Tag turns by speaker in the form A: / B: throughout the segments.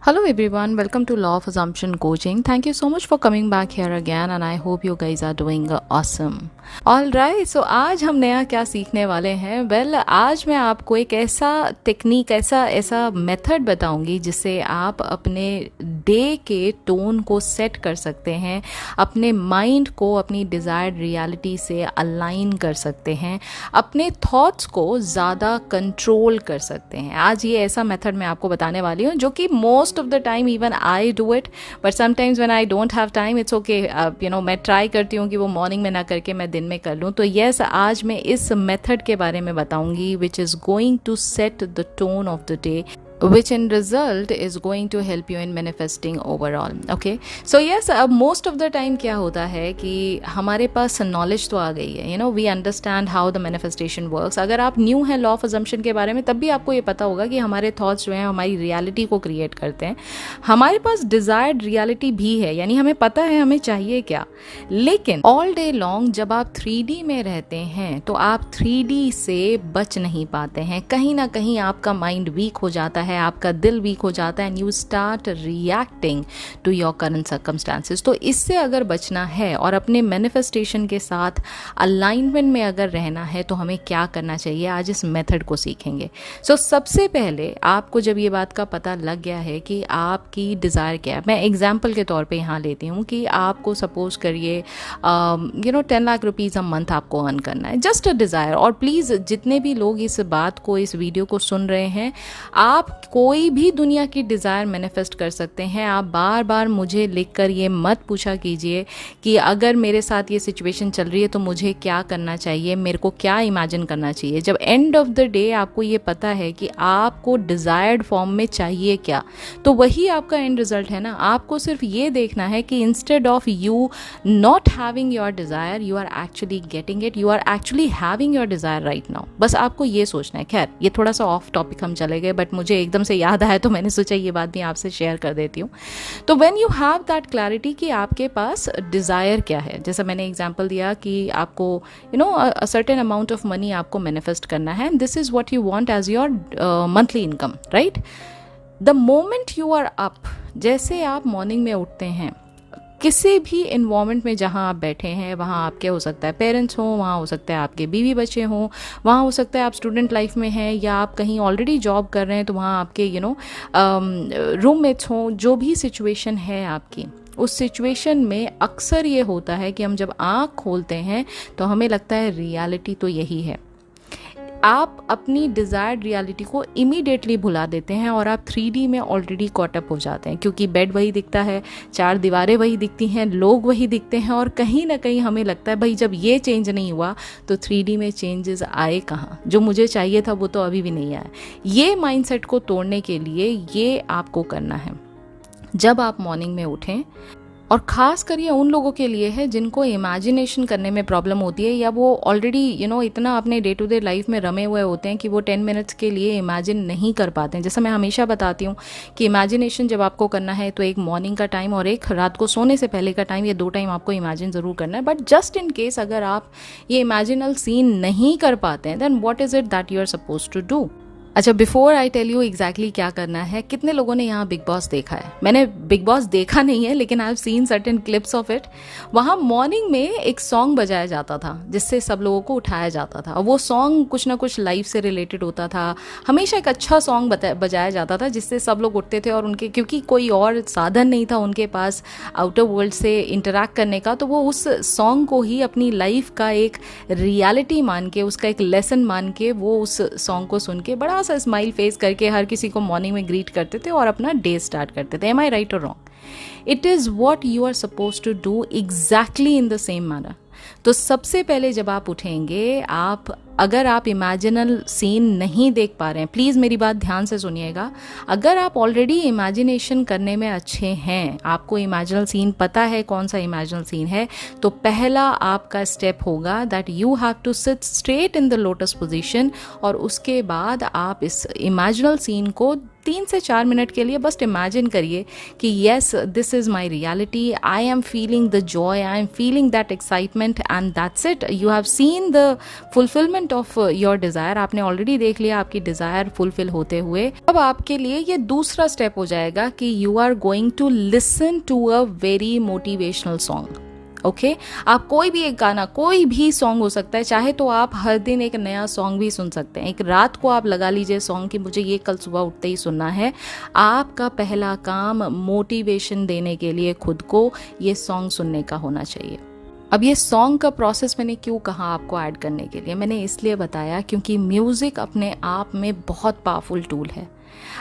A: Hello everyone, welcome to Law of Assumption Coaching. Thank you so much for coming back here again and I hope you guys are doing awesome. Alright, so आज हम नया क्या सीखने वाले हैं? आज मैं आपको एक ऐसा टेक्निक, ऐसा मेथड बताऊंगी जिससे आप अपने डे के टोन को सेट कर सकते हैं, अपने माइंड को अपनी डिज़ायर्ड रियलिटी से अलाइन कर सकते हैं, अपने थॉट्स को ज़्यादा कंट्रोल कर सकते हैं. आज ये ऐसा मेथड मैं आपको बताने वाली हूँ जो कि most of the time even I do it, but sometimes when I don't have time it's okay. मैं ट्राई करती हूँ कि वो मॉर्निंग में ना करके मैं दिन में कर लूँ. तो यस, आज मैं इस मेथड के बारे में बताऊँगी which is going to set the tone of the day, which in result is going to help you in manifesting overall. Okay, so yes, अब most of the time क्या होता है कि हमारे पास नॉलेज तो आ गई है, we understand how the manifestation works. अगर आप न्यू हैं लॉ ऑफ अजम्पशन के बारे में तब भी आपको ये पता होगा कि हमारे थॉट्स जो हैं हमारी रियलिटी को क्रिएट करते हैं. हमारे पास डिज़ायर्ड रियलिटी भी है, यानी हमें पता है हमें चाहिए क्या. लेकिन ऑल डे लॉन्ग जब आप 3D में रहते हैं तो आप 3D से बच नहीं पाते हैं. कहीं ना कहीं आपका माइंड वीक हो जाता है, आपका दिल वीक हो जाता है and you start reacting to your current circumstances. तो इससे अगर बचना है और अपने मैनिफेस्टेशन के साथ अलाइनमेंट में अगर रहना है तो हमें क्या करना चाहिए, आज इस मेथड को सीखेंगे. सबसे पहले आपको जब ये बात का पता लग गया है कि आपकी डिज़ायर क्या है, मैं एग्जाम्पल के तौर पे यहाँ लेती हूँ कि आपको सपोज करिए 10 लाख रुपीज़ अ मंथ आपको अर्न करना है, जस्ट अ डिज़ायर. और प्लीज़ जितने भी लोग इस बात को, इस वीडियो को सुन रहे हैं, आप कोई भी दुनिया की डिज़ायर मैनिफेस्ट कर सकते हैं. आप बार बार मुझे लिखकर ये मत पूछा कीजिए कि अगर मेरे साथ ये सिचुएशन चल रही है तो मुझे क्या करना चाहिए, मेरे को क्या इमेजिन करना चाहिए. जब एंड ऑफ द डे आपको ये पता है कि आपको डिज़ायर्ड फॉर्म में चाहिए क्या, तो वही आपका एंड रिजल्ट है ना. आपको सिर्फ ये देखना है कि instead of you not having your desire, you are actually getting it, you are actually having your desire right now. बस आपको ये सोचना है. खैर, ये थोड़ा सा ऑफ टॉपिक हम चले गए, बट मुझे एकदम से याद आया तो मैंने सोचा ये बात भी आपसे शेयर कर देती हूँ. तो when you have that clarity कि आपके पास डिज़ायर क्या है, जैसा मैंने एग्जांपल दिया कि आपको a certain amount of money आपको मैनिफेस्ट करना है, this is what you want as your monthly income, right. The moment you are up, जैसे आप मॉर्निंग में उठते हैं, किसी भी इन्वायरमेंट में जहाँ आप बैठे हैं, वहाँ आपके हो सकता है पेरेंट्स हों, वहाँ हो सकता है आपके बीवी बच्चे हों, वहाँ हो सकता है आप स्टूडेंट लाइफ में हैं या आप कहीं ऑलरेडी जॉब कर रहे हैं तो वहाँ आपके रूममेट्स हों. जो भी सिचुएशन है आपकी, उस सिचुएशन में अक्सर ये होता है कि हम जब आँख खोलते हैं तो हमें लगता है रियलिटी तो यही है. आप अपनी डिज़ायर्ड रियलिटी को इमीडिएटली भुला देते हैं और आप 3D में ऑलरेडी कॉटअप हो जाते हैं, क्योंकि बेड वही दिखता है, 4 दीवारें वही दिखती हैं, लोग वही दिखते हैं, और कहीं ना कहीं हमें लगता है भाई जब ये चेंज नहीं हुआ तो 3D में चेंजेस आए कहाँ, जो मुझे चाहिए था वो तो अभी भी नहीं आया. ये माइंडसेट को तोड़ने के लिए ये आपको करना है. जब आप मॉर्निंग में उठें, और ख़ास कर ये उन लोगों के लिए है जिनको इमेजिनेशन करने में प्रॉब्लम होती है या वो ऑलरेडी इतना अपने डे टू डे लाइफ में रमे हुए होते हैं कि वो 10 मिनट्स के लिए इमेजिन नहीं कर पाते हैं. जैसा मैं हमेशा बताती हूँ कि इमेजिनेशन जब आपको करना है तो एक मॉर्निंग का टाइम और एक रात को सोने से पहले का टाइम, ये 2 टाइम आपको इमेजिन ज़रूर करना है. बट जस्ट इन केस अगर आप ये इमेजिनल सीन नहीं कर पाते हैं, then what is it that you are suppose to do. अच्छा, before I tell you exactly क्या करना है, कितने लोगों ने यहाँ बिग बॉस देखा है? मैंने बिग बॉस देखा नहीं है लेकिन I have seen certain clips of it. वहाँ मॉर्निंग में एक सॉन्ग बजाया जाता था जिससे सब लोगों को उठाया जाता था, और वो सॉन्ग कुछ ना कुछ लाइफ से रिलेटेड होता था. हमेशा एक अच्छा सॉन्ग बजाया जाता था जिससे सब लोग उठते थे, और उनके क्योंकि कोई और साधन नहीं था उनके पास आउटर वर्ल्ड से इंटरेक्ट करने का, तो वो उस सॉन्ग को ही अपनी लाइफ का एक रियलिटी मान के, उसका एक लेसन मान के, वो उस सॉन्ग को सुन के बड़ा सा स्माइल फेस करके हर किसी को मॉर्निंग में ग्रीट करते थे और अपना डे स्टार्ट करते थे. एम आई राइट और wrong? It is what you are suppose to do exactly in the same manner. तो सबसे पहले जब आप उठेंगे, अगर आप इमेजिनल सीन नहीं देख पा रहे हैं, प्लीज़ मेरी बात ध्यान से सुनिएगा. अगर आप ऑलरेडी इमेजिनेशन करने में अच्छे हैं, आपको इमेजिनल सीन पता है कौन सा इमेजिनल सीन है, तो पहला आपका स्टेप होगा that you have to sit straight in the lotus position, और उसके बाद आप इस इमेजिनल सीन को 3 से 4 मिनट के लिए बस इमेजिन करिए कि yes, this is my reality, I am feeling the Joy, I am feeling that excitement, and that's it. You have seen the fulfilment fulfilment of your desire, आपने already देख लिया आपकी डिज़ायर फुलफिल होते हुए, अब आपके लिए ये दूसरा स्टेप हो जाएगा कि you are going to listen to a very motivational song. Okay आप कोई भी एक गाना, कोई भी सॉन्ग हो सकता है, चाहे तो आप हर दिन एक नया सॉन्ग भी सुन सकते हैं। एक रात को आप लगा लीजिए सॉन्ग कि मुझे ये कल सुबह उठते ही सुनना है। आपका पहला काम मोटिवेशन देने के लिए खुद को ये सॉन्ग सुनने का होना चाहिए। अब ये सॉन्ग का प्रोसेस मैंने क्यों कहा आपको ऐड करने के लिए, मैंने इसलिए बताया क्योंकि म्यूज़िक अपने आप में बहुत पावरफुल टूल है।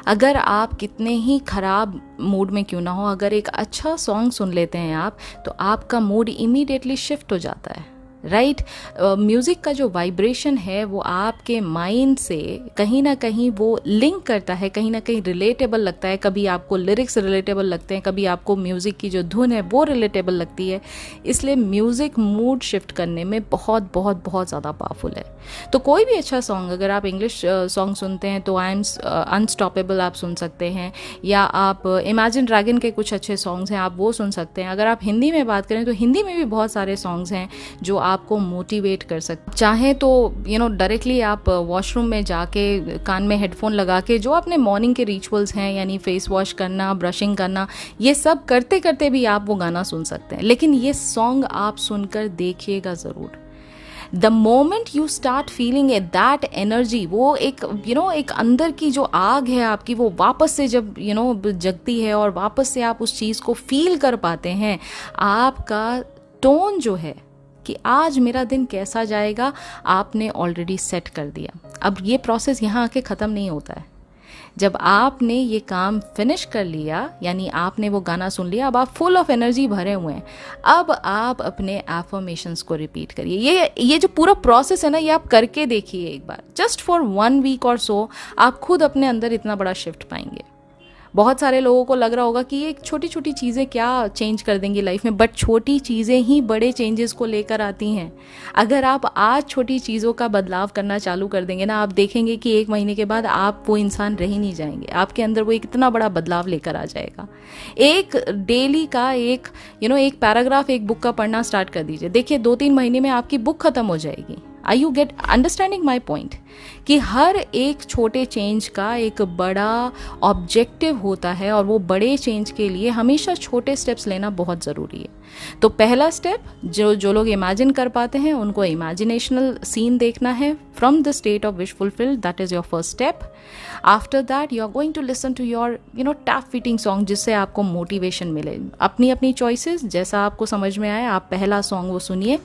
A: अगर आप कितने ही ख़राब मूड में क्यों ना हो, अगर एक अच्छा सॉन्ग सुन लेते हैं आप, तो आपका मूड इमीडिएटली शिफ्ट हो जाता है, राइट। म्यूज़िक का जो वाइब्रेशन है वो आपके माइंड से कहीं ना कहीं वो लिंक करता है, कहीं ना कहीं रिलेटेबल लगता है। कभी आपको लिरिक्स रिलेटेबल लगते हैं, कभी आपको म्यूज़िक की जो धुन है वो रिलेटेबल लगती है। इसलिए म्यूज़िक मूड शिफ्ट करने में बहुत बहुत बहुत ज़्यादा पावरफुल है। तो कोई भी अच्छा सॉन्ग, अगर आप इंग्लिश सॉन्ग सुनते हैं तो आई एम अनस्टॉपेबल आप सुन सकते हैं, या आप इमेजिन ड्रैगन के कुछ अच्छे सॉन्ग्स हैं आप वो सुन सकते हैं। अगर आप हिंदी में बात करें तो हिंदी में भी बहुत सारे सॉन्ग्स हैं जो आपको मोटिवेट कर सकते। चाहे तो डायरेक्टली आप वॉशरूम में जाके कान में हेडफोन लगा के जो अपने मॉर्निंग के रिचुअल्स हैं, यानी फेस वॉश करना, ब्रशिंग करना, ये सब करते करते भी आप वो गाना सुन सकते हैं। लेकिन ये सॉन्ग आप सुनकर देखिएगा ज़रूर। The moment you start feeling A that energy, वो एक एक अंदर की जो आग है आपकी, वो वापस से जब जगती है और वापस से आप उस चीज़ को फील कर पाते हैं, आपका टोन जो है कि आज मेरा दिन कैसा जाएगा, आपने ऑलरेडी सेट कर दिया। अब ये प्रोसेस यहाँ आके ख़त्म नहीं होता है। जब आपने ये काम फिनिश कर लिया, यानी आपने वो गाना सुन लिया, अब आप फुल ऑफ एनर्जी भरे हुए हैं, अब आप अपने एफर्मेशंस को रिपीट करिए। ये जो पूरा प्रोसेस है ना, ये आप करके देखिए एक बार, जस्ट फॉर 1 वीक और सो, आप खुद अपने अंदर इतना बड़ा शिफ्ट पाएंगे। बहुत सारे लोगों को लग रहा होगा कि ये छोटी छोटी चीज़ें क्या चेंज कर देंगी लाइफ में, बट छोटी चीज़ें ही बड़े चेंजेस को लेकर आती हैं। अगर आप आज छोटी चीज़ों का बदलाव करना चालू कर देंगे ना, आप देखेंगे कि 1 महीने के बाद आप वो इंसान रह ही नहीं जाएंगे, आपके अंदर वो एक इतना बड़ा बदलाव लेकर आ जाएगा। एक डेली का एक एक पैराग्राफ एक बुक का पढ़ना स्टार्ट कर दीजिए, देखिए 2-3 महीने में आपकी बुक खत्म हो जाएगी। I you get understanding my point, कि हर एक छोटे चेंज का एक बड़ा ऑब्जेक्टिव होता है, और वो बड़े चेंज के लिए हमेशा छोटे स्टेप्स लेना बहुत ज़रूरी है। तो पहला स्टेप, जो लोग इमेजिन कर पाते हैं उनको इमेजिनेशनल सीन देखना है from the state of wish fulfilled, that is your first step. After that you are going to listen to your tap fitting song, जिससे आपको मोटिवेशन मिले। अपनी अपनी चॉइसेस, जैसा आपको समझ में आए, आप पहला सॉन्ग वो सुनिए,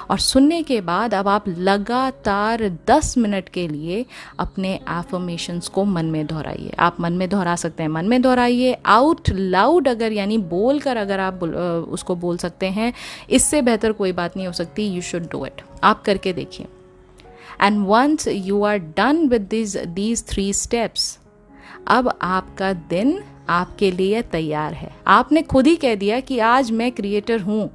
A: और सुनने के बाद अब आप लगातार 10 मिनट के लिए अपने एफर्मेशंस को मन में दोहराइए। आप मन में दोहरा सकते हैं, मन में दोहराइए, आउट लाउड अगर यानी बोल कर अगर आप उसको बोल सकते हैं, इससे बेहतर कोई बात नहीं हो सकती। यू शुड डू इट, आप करके देखिए। And once you are done with these 3 steps, अब आपका दिन आपके लिए तैयार है। आपने खुद ही कह दिया कि आज मैं क्रिएटर हूँ,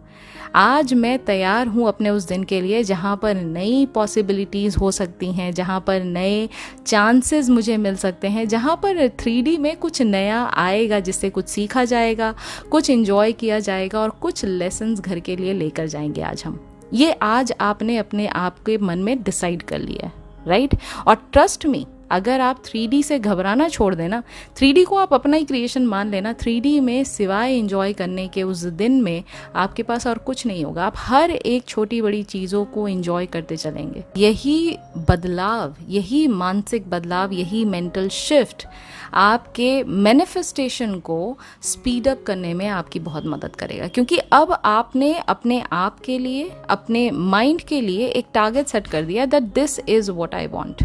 A: आज मैं तैयार हूँ अपने उस दिन के लिए जहाँ पर नई पॉसिबिलिटीज़ हो सकती हैं, जहाँ पर नए चांसेस मुझे मिल सकते हैं, जहाँ पर 3D में कुछ नया आएगा, जिससे कुछ सीखा जाएगा, कुछ एंजॉय किया जाएगा, और कुछ लेसन्स घर के लिए लेकर जाएंगे आज हम। ये आज आपने अपने आप के मन में डिसाइड कर लिया है, राइट। और ट्रस्ट मी, अगर आप 3D से घबराना छोड़ देना, 3D को आप अपना ही क्रिएशन मान लेना, 3D में सिवाय एंजॉय करने के उस दिन में आपके पास और कुछ नहीं होगा। आप हर एक छोटी बड़ी चीज़ों को एंजॉय करते चलेंगे। यही बदलाव, यही मानसिक बदलाव, यही मेंटल शिफ्ट आपके मैनिफेस्टेशन को स्पीड अप करने में आपकी बहुत मदद करेगा, क्योंकि अब आपने अपने आप के लिए, अपने माइंड के लिए एक टारगेट सेट कर दिया that this is what I want.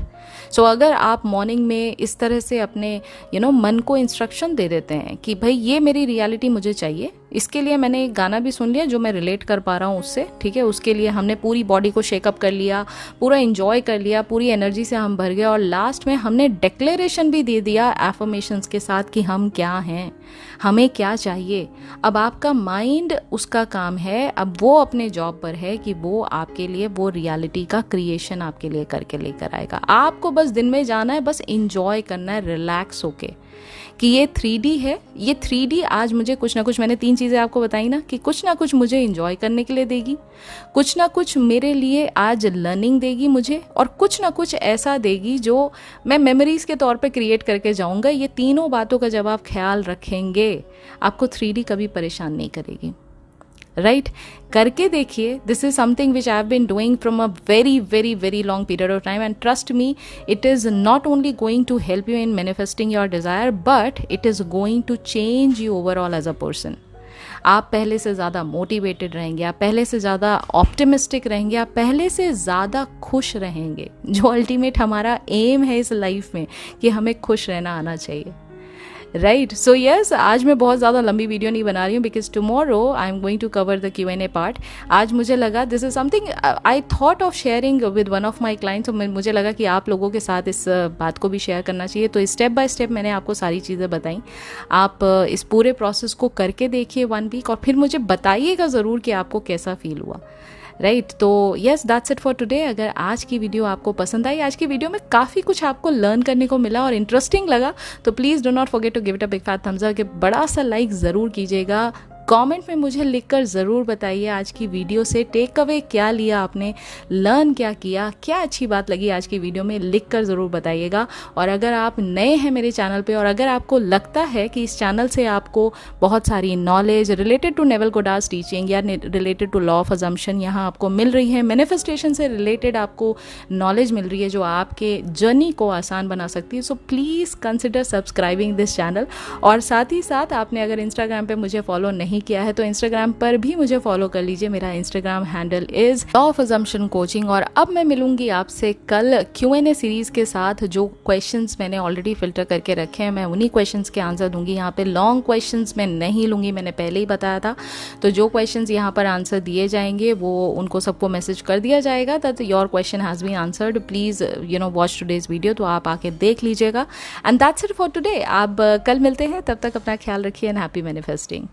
A: So अगर आप मॉर्निंग में इस तरह से अपने मन को इंस्ट्रक्शन दे देते हैं कि भाई ये मेरी रियलिटी मुझे चाहिए, इसके लिए मैंने एक गाना भी सुन लिया जो मैं रिलेट कर पा रहा हूँ उससे, ठीक है, उसके लिए हमने पूरी बॉडी को शेकअप कर लिया, पूरा एंजॉय कर लिया, पूरी एनर्जी से हम भर गए, और लास्ट में हमने डिक्लेरेशन भी दे दिया एफर्मेशंस के साथ कि हम क्या हैं, हमें क्या चाहिए। अब आपका माइंड उसका काम है, अब वो अपने जॉब पर है कि वो आपके लिए वो रियलिटी का क्रिएशन आपके लिए करके लेकर आएगा। आपको बस दिन में जाना है, बस इंजॉय करना है रिलैक्स होके, कि ये 3D है, ये 3D आज मुझे कुछ ना कुछ, मैंने 3 चीज़ें आपको बताई ना, कि कुछ ना कुछ मुझे इंजॉय करने के लिए देगी, कुछ ना कुछ मेरे लिए आज लर्निंग देगी मुझे, और कुछ ना कुछ ऐसा देगी जो मैं मेमोरीज के तौर पे क्रिएट करके जाऊंगा। ये तीनों बातों का जब आप ख्याल रखेंगे, आपको 3D कभी परेशान नहीं करेगी। राइट करके देखिए। This is something which I have been doing from a very very very long period of time, and trust me, it is not only going to help you in manifesting your desire, but it is going to change you overall as a person. आप पहले से ज़्यादा motivated रहेंगे, आप पहले से ज़्यादा optimistic रहेंगे, आप पहले से ज़्यादा खुश रहेंगे, जो अल्टीमेट हमारा एम है इस लाइफ में, कि हमें खुश रहना आना चाहिए। राइट, सो यस, आज मैं बहुत ज़्यादा लंबी वीडियो नहीं बना रही हूँ, because tomorrow I am going to cover the Q&A part. आज मुझे लगा this is something I thought of sharing with one of my clients, मुझे लगा कि आप लोगों के साथ इस बात को भी शेयर करना चाहिए। तो स्टेप बाय स्टेप मैंने आपको सारी चीज़ें बताई। आप इस पूरे प्रोसेस को करके देखिए 1 वीक, और फिर मुझे बताइएगा ज़रूर कि आपको कैसा फील हुआ। राइट, तो yes, that's it for today. अगर आज की वीडियो आपको पसंद आई, आज की वीडियो में काफ़ी कुछ आपको लर्न करने को मिला और इंटरेस्टिंग लगा, तो please do not forget to give it a big fat thumbs up, कि बड़ा सा लाइक ज़रूर कीजिएगा। कमेंट में मुझे लिखकर ज़रूर बताइए आज की वीडियो से टेक अवे क्या लिया आपने, लर्न क्या किया, क्या अच्छी बात लगी आज की वीडियो में, लिखकर ज़रूर बताइएगा। और अगर आप नए हैं मेरे चैनल पे, और अगर आपको लगता है कि इस चैनल से आपको बहुत सारी नॉलेज रिलेटेड टू नेवल गोडास टीचिंग या related to law of assumption यहाँ आपको मिल रही है, मैनिफेस्टेशन से रिलेटेड आपको नॉलेज मिल रही है जो आपके जर्नी को आसान बना सकती है, so please consider subscribing this channel. और साथ ही साथ आपने अगर इंस्टाग्राम पे मुझे फॉलो नहीं किया है तो इंस्टाग्राम पर भी मुझे फॉलो कर लीजिए। मेरा Instagram handle is law of assumption coaching. और अब मैं मिलूंगी आपसे कल Q&A सीरीज के साथ। जो क्वेश्चंस मैंने ऑलरेडी फिल्टर करके रखे हैं, मैं उन्हीं क्वेश्चंस के आंसर दूंगी। यहाँ पे लॉन्ग क्वेश्चंस मैं नहीं लूंगी, मैंने पहले ही बताया था। तो जो क्वेश्चंस यहाँ पर आंसर दिए जाएंगे वो उनको सबको मैसेज कर दिया जाएगा that your question has been answered, please watch today's video. तो आप आके देख लीजिएगा। And that's it for today. आप कल मिलते हैं, तब तक अपना ख्याल रखिए एंड हैप्पी मैनिफेस्टिंग।